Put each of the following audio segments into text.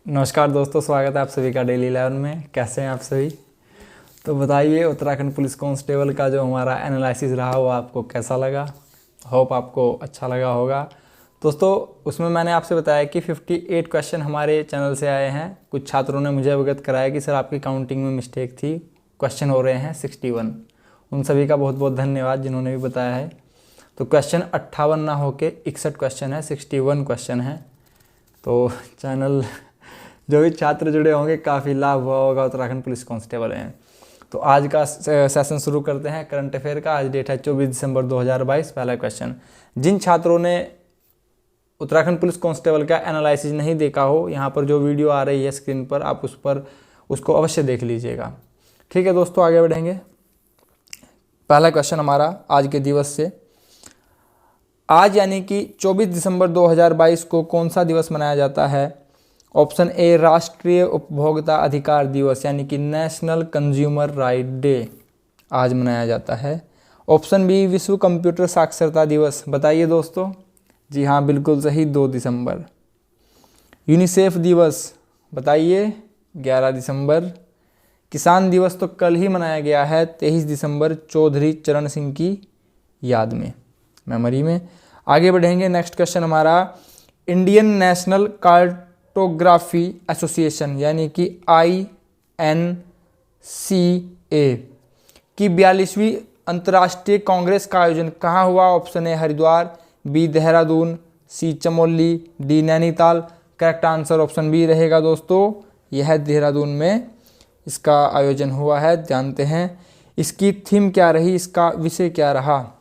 नमस्कार दोस्तों, स्वागत है आप सभी का डेली 11 में। कैसे हैं आप सभी? तो बताइए, उत्तराखंड पुलिस कांस्टेबल का जो हमारा एनालिसिस रहा वो आपको कैसा लगा? होप आपको अच्छा लगा होगा। दोस्तों, उसमें मैंने आपसे बताया कि 58 क्वेश्चन हमारे चैनल से आए हैं। कुछ छात्रों ने मुझे अवगत कराया कि सर आपकी काउंटिंग में मिस्टेक थी, क्वेश्चन हो रहे हैं 61। उन सभी का बहुत बहुत धन्यवाद जिन्होंने भी बताया है। तो क्वेश्चन 58 ना होके 61 क्वेश्चन है, 61 क्वेश्चन है। तो चैनल जो भी छात्र जुड़े होंगे काफ़ी लाभ हुआ होगा, उत्तराखंड पुलिस कांस्टेबल हैं। तो आज का सेशन शुरू करते हैं करंट अफेयर का। आज डेट है 24 दिसंबर 2022। पहला क्वेश्चन, जिन छात्रों ने उत्तराखंड पुलिस कांस्टेबल का एनालिसिस नहीं देखा हो, यहाँ पर जो वीडियो आ रही है स्क्रीन पर, आप उसको अवश्य देख लीजिएगा। ठीक है दोस्तों, आगे बढ़ेंगे। पहला क्वेश्चन हमारा आज के दिवस से, आज यानी कि 24 दिसंबर 2022 को कौन सा दिवस मनाया जाता है? ऑप्शन ए राष्ट्रीय उपभोक्ता अधिकार दिवस यानी कि नेशनल कंज्यूमर राइट डे आज मनाया जाता है। ऑप्शन बी विश्व कंप्यूटर साक्षरता दिवस। बताइए दोस्तों। जी हाँ, बिल्कुल सही, 2 दिसंबर। यूनिसेफ दिवस बताइए, 11 दिसंबर। किसान दिवस तो कल ही मनाया गया है, 23 दिसंबर, चौधरी चरण सिंह की याद में, मेमोरी में। आगे बढ़ेंगे। नेक्स्ट क्वेश्चन हमारा, इंडियन नेशनल कार्टोग्राफी एसोसिएशन यानी कि INCA की 42वीं अंतर्राष्ट्रीय कांग्रेस का आयोजन कहाँ हुआ? Option A Haridwar, B Dehradun, C Chamoli, D Nainital. Correct answer option B रहेगा दोस्तों, यह देहरादून में इसका आयोजन हुआ है। जानते हैं इसकी थीम क्या रही, इसका विषय क्या रहा।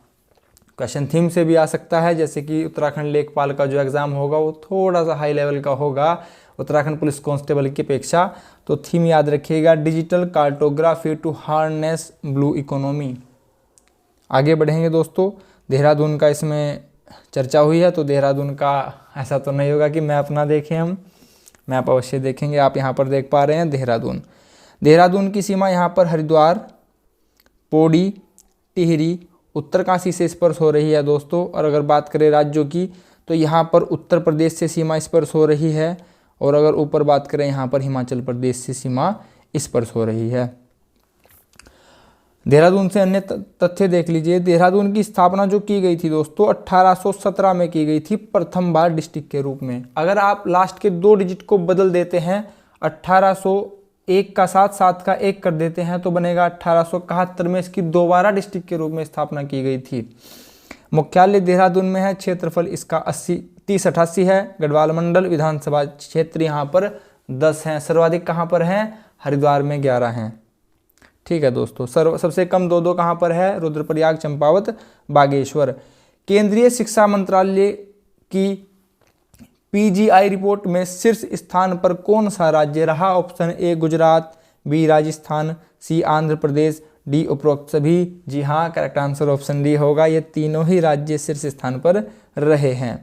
क्वेश्चन थीम से भी आ सकता है, जैसे कि उत्तराखंड लेखपाल का जो एग्ज़ाम होगा वो थोड़ा सा हाई लेवल का होगा उत्तराखंड पुलिस कांस्टेबल की अपेक्षा। तो थीम याद रखिएगा, digital cartography to harness blue economy. आगे बढ़ेंगे दोस्तों। देहरादून का इसमें चर्चा हुई है, तो देहरादून का ऐसा तो नहीं होगा कि मैप ना देखें, हम मैप अवश्य देखेंगे। आप यहाँ पर देख पा रहे हैं देहरादून। देहरादून की सीमा यहाँ पर हरिद्वार, पौड़ी, टिहरी, उत्तरकाशी से स्पर्श हो रही है दोस्तों। और अगर बात करें राज्यों की, तो यहाँ पर उत्तर प्रदेश से सीमा स्पर्श हो रही है, और अगर ऊपर बात करें यहाँ पर हिमाचल प्रदेश से सीमा स्पर्श हो रही है। देहरादून से अन्य तथ्य देख लीजिए। देहरादून की स्थापना जो की गई थी दोस्तों 1817 में की गई थी, प्रथम बार डिस्ट्रिक्ट के रूप में। अगर आप लास्ट के 2 डिजिट को बदल देते हैं, 1801 का 7 का 1 कर देते हैं, तो बनेगा 1871 में इसकी दोबारा डिस्ट्रिक्ट के रूप में स्थापना की गई थी। मुख्यालय देहरादून में है। क्षेत्रफल इसका 3088 है। गढ़वाल मंडल विधानसभा क्षेत्र यहाँ पर 10 हैं। सर्वाधिक कहाँ पर हैं? हरिद्वार में 11 हैं। ठीक है दोस्तों। सबसे कम 2 कहाँ पर है? रुद्रप्रयाग, चंपावत, बागेश्वर। केंद्रीय शिक्षा मंत्रालय की PGI रिपोर्ट में शीर्ष स्थान पर कौन सा राज्य रहा? Option A Gujarat, B Rajasthan, C Andhra Pradesh, D उपरोक्त सभी। जी हाँ, करेक्ट आंसर ऑप्शन डी होगा, ये तीनों ही राज्य शीर्ष स्थान पर रहे हैं।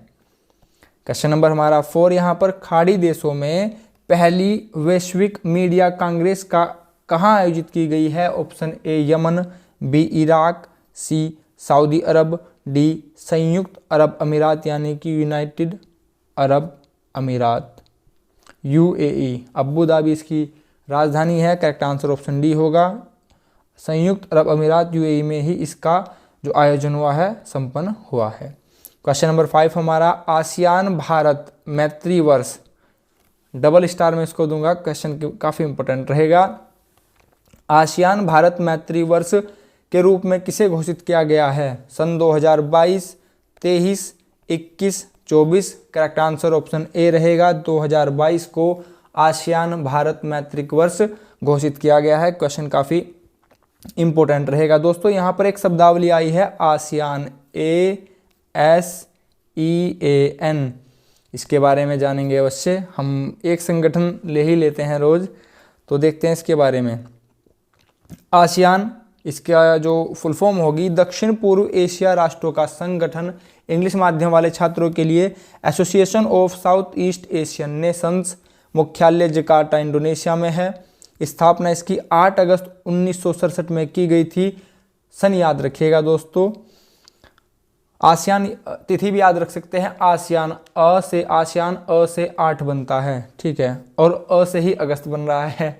क्वेश्चन नंबर हमारा 4 यहाँ पर, खाड़ी देशों में पहली वैश्विक मीडिया कांग्रेस का कहाँ आयोजित की गई है? Option A Yemen, B Iraq, C सऊदी अरब, डी संयुक्त अरब अमीरात यानी कि यूनाइटेड अरब अमीरात, UAE, अबू धाबी इसकी राजधानी है। करेक्ट आंसर ऑप्शन डी होगा, संयुक्त अरब अमीरात UAE में ही इसका जो आयोजन हुआ है संपन्न हुआ है। क्वेश्चन नंबर 5 हमारा, आसियान भारत मैत्री वर्ष, डबल स्टार में इसको दूंगा, क्वेश्चन काफ़ी इंपॉर्टेंट रहेगा। आसियान भारत मैत्री वर्ष के रूप में किसे घोषित किया गया है? सन 2022, 23, 21, 24। करेक्ट आंसर ऑप्शन ए रहेगा, 2022 को आसियान भारत मैत्रिक वर्ष घोषित किया गया है। क्वेश्चन काफ़ी इंपॉर्टेंट रहेगा दोस्तों। यहाँ पर एक शब्दावली आई है आसियान, ASEAN, इसके बारे में जानेंगे अवश्य। हम एक संगठन ले ही लेते हैं रोज, तो देखते हैं इसके बारे में। आसियान, इसका जो फुल फॉर्म होगी दक्षिण पूर्व एशिया राष्ट्रों का संगठन। इंग्लिश माध्यम वाले छात्रों के लिए association of south east Asian Nations. मुख्यालय जकार्ता इंडोनेशिया में है। स्थापना इसकी 8 अगस्त 1967 में की गई थी। सन याद रखिएगा दोस्तों। आसियान तिथि भी याद रख सकते हैं, आसियान, अ से आसियान, अ से 8 बनता है, ठीक है, और अ से ही अगस्त बन रहा है।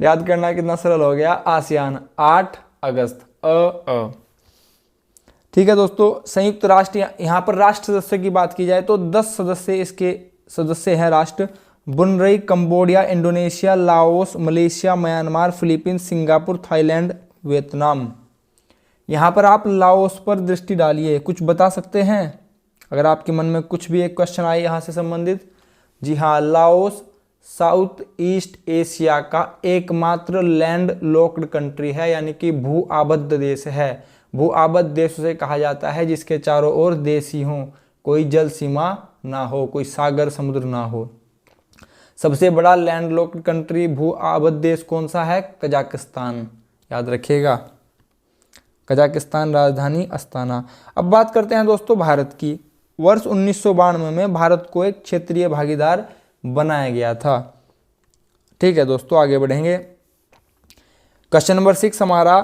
याद करना कितना सरल हो गया, आसियान 8 अगस्त, अ। ठीक है दोस्तों, संयुक्त राष्ट्र, यहाँ पर राष्ट्र सदस्य की बात की जाए तो 10 सदस्य इसके सदस्य हैं राष्ट्र। Brunei, Cambodia, Indonesia, Laos, Malaysia, Myanmar, Philippines, Singapore, Thailand, Vietnam. यहाँ पर आप लाओस पर दृष्टि डालिए, कुछ बता सकते हैं अगर आपके मन में कुछ भी एक क्वेश्चन आए यहाँ से संबंधित। जी हाँ, लाओस साउथ ईस्ट एशिया का एकमात्र लैंड लॉक्ड कंट्री है, यानी कि भू आबद्ध देश है। भू आबद्ध देश उसे कहा जाता है जिसके चारों ओर देश ही हों, कोई जल सीमा ना हो, कोई सागर समुद्र ना हो। सबसे बड़ा लैंड लॉक्ड कंट्री भू आबद्ध देश कौन सा है? कजाकिस्तान, याद रखिएगा, कजाकिस्तान, राजधानी अस्ताना। अब बात करते हैं दोस्तों भारत की। वर्ष 1992 में भारत को एक क्षेत्रीय भागीदार बनाया गया था। ठीक है दोस्तों, आगे बढ़ेंगे। क्वेश्चन नंबर 6 हमारा,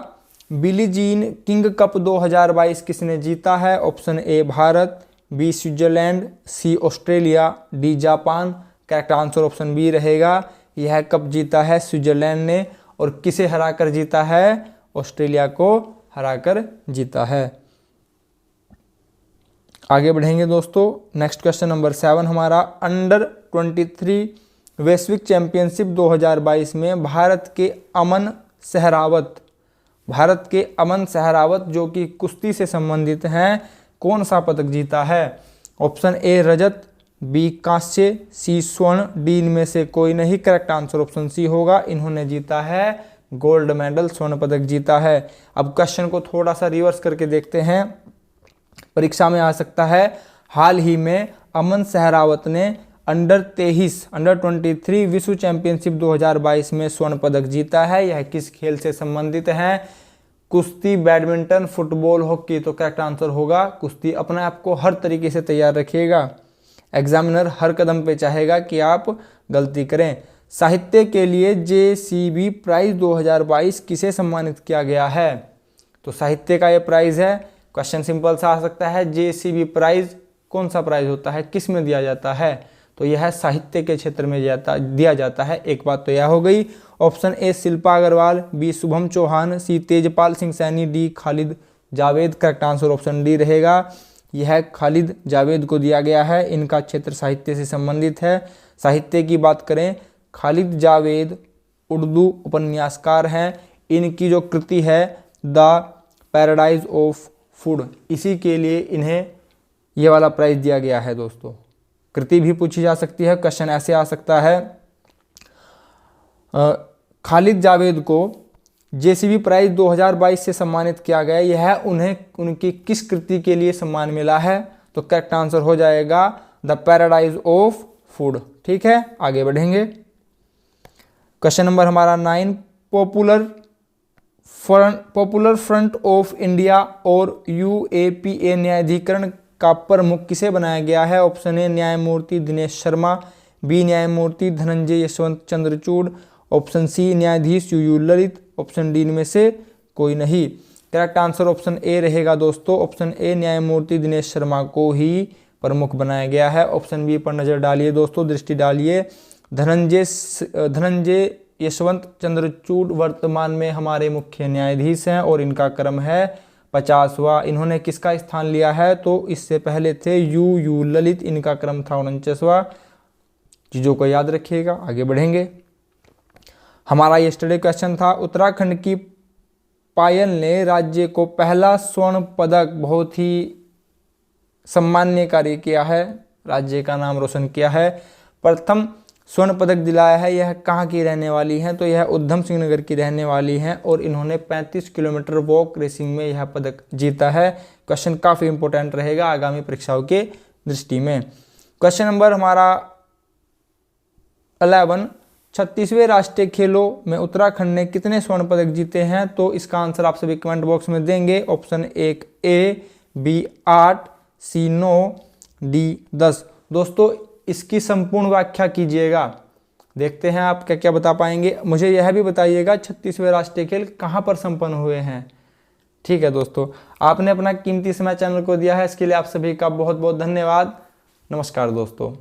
बिली जीन किंग कप 2022 किसने जीता है? Option A Bharat, B Switzerland, C Australia, D Japan. Correct answer option B रहेगा। यह कप जीता है स्विट्जरलैंड ने, और किसे हराकर जीता है? ऑस्ट्रेलिया को हराकर जीता है। आगे बढ़ेंगे दोस्तों। नेक्स्ट क्वेश्चन नंबर 7 हमारा, अंडर 23 वैश्विक चैंपियनशिप 2022 में भारत के अमन सहरावत जो कि कुश्ती से संबंधित हैं, कौन सा पदक जीता है? ऑप्शन ए रजत, बी कांस्य, सी स्वर्ण, डी इनमें से कोई नहीं। करेक्ट आंसर ऑप्शन सी होगा, इन्होंने जीता है गोल्ड मेडल, स्वर्ण पदक जीता है। अब क्वेश्चन को थोड़ा सा रिवर्स करके देखते हैं, परीक्षा में आ सकता है। हाल ही में अमन सहरावत ने अंडर 23 विश्व चैंपियनशिप 2022 में स्वर्ण पदक जीता है। यह किस खेल से संबंधित है? कुश्ती, बैडमिंटन, फुटबॉल, हॉकी। तो करेक्ट आंसर होगा कुश्ती। अपने आप को हर तरीके से तैयार रखिएगा, एग्जामिनर हर कदम पे चाहेगा कि आप गलती करें। साहित्य के लिए JCB प्राइज 2022 किसे सम्मानित किया गया है? तो साहित्य का ये प्राइज है। क्वेश्चन सिंपल सा आ सकता है, JCB प्राइज कौन सा प्राइज होता है, किस में दिया जाता है? तो यह साहित्य के क्षेत्र में दिया जाता है। एक बात तो यह हो गई। Option A Shilpa Agarwal, B Shubham Chauhan, C Tejpal Singh Saini, D Khalid Javed. Correct answer option D रहेगा। यह खालिद जावेद को दिया गया है, इनका क्षेत्र साहित्य से संबंधित है। साहित्य की बात करें, खालिद जावेद उर्दू उपन्यासकार हैं। इनकी जो कृति है द पैराडाइज ऑफ फूड, इसी के लिए इन्हें ये वाला प्राइज दिया गया है दोस्तों। कृति भी पूछी जा सकती है, क्वेश्चन ऐसे आ सकता है, खालिद जावेद को JCB प्राइज 2022 से सम्मानित किया गया, यह उन्हें उनकी किस कृति के लिए सम्मान मिला है? तो करेक्ट आंसर हो जाएगा द पैराडाइज ऑफ फूड। ठीक है, आगे बढ़ेंगे। क्वेश्चन नंबर हमारा 9, पॉपुलर फ्रंट ऑफ इंडिया और UAPA न्यायाधिकरण का प्रमुख किसे बनाया गया है? ऑप्शन ए न्यायमूर्ति दिनेश शर्मा, बी न्यायमूर्ति धनंजय यशवंत चंद्रचूड़, ऑप्शन सी न्यायाधीश UU ललित, ऑप्शन डी में से कोई नहीं। करेक्ट आंसर ऑप्शन ए रहेगा दोस्तों। ऑप्शन ए न्यायमूर्ति दिनेश शर्मा को ही प्रमुख बनाया गया है। ऑप्शन बी पर नजर डालिए दोस्तों, दृष्टि डालिए। धनंजय यशवंत चंद्रचूड़ वर्तमान में हमारे मुख्य न्यायाधीश हैं और इनका क्रम है 50वां। इन्होंने किसका स्थान लिया है? तो इससे पहले थे UU ललित, इनका क्रम था 49वां। चीज़ों को याद रखिएगा, आगे बढ़ेंगे। हमारा यस्टरडे क्वेश्चन था, उत्तराखंड की पायल ने राज्य को पहला स्वर्ण पदक बहुत ही सम्मान्य कार्य किया है, राज्य का नाम रोशन किया है, प्रथम स्वर्ण पदक दिलाया है। यह कहाँ की रहने वाली हैं? तो यह उधम सिंह नगर की रहने वाली हैं और इन्होंने 35 किलोमीटर वॉक रेसिंग में यह पदक जीता है। क्वेश्चन काफ़ी इंपॉर्टेंट रहेगा आगामी परीक्षाओं के दृष्टि में। क्वेश्चन नंबर हमारा 11, 36वें राष्ट्रीय खेलों में उत्तराखंड ने कितने स्वर्ण पदक जीते हैं? तो इसका आंसर आप सभी कमेंट बॉक्स में देंगे। ऑप्शन 1 ए, बी 8, सी 9, डी 10। दोस्तों इसकी संपूर्ण व्याख्या कीजिएगा, देखते हैं आप क्या क्या बता पाएंगे। मुझे यह भी बताइएगा 36वें राष्ट्रीय खेल कहाँ पर संपन्न हुए हैं? ठीक है दोस्तों, आपने अपना कीमती समय चैनल को दिया है, इसके लिए आप सभी का बहुत बहुत धन्यवाद। नमस्कार दोस्तों।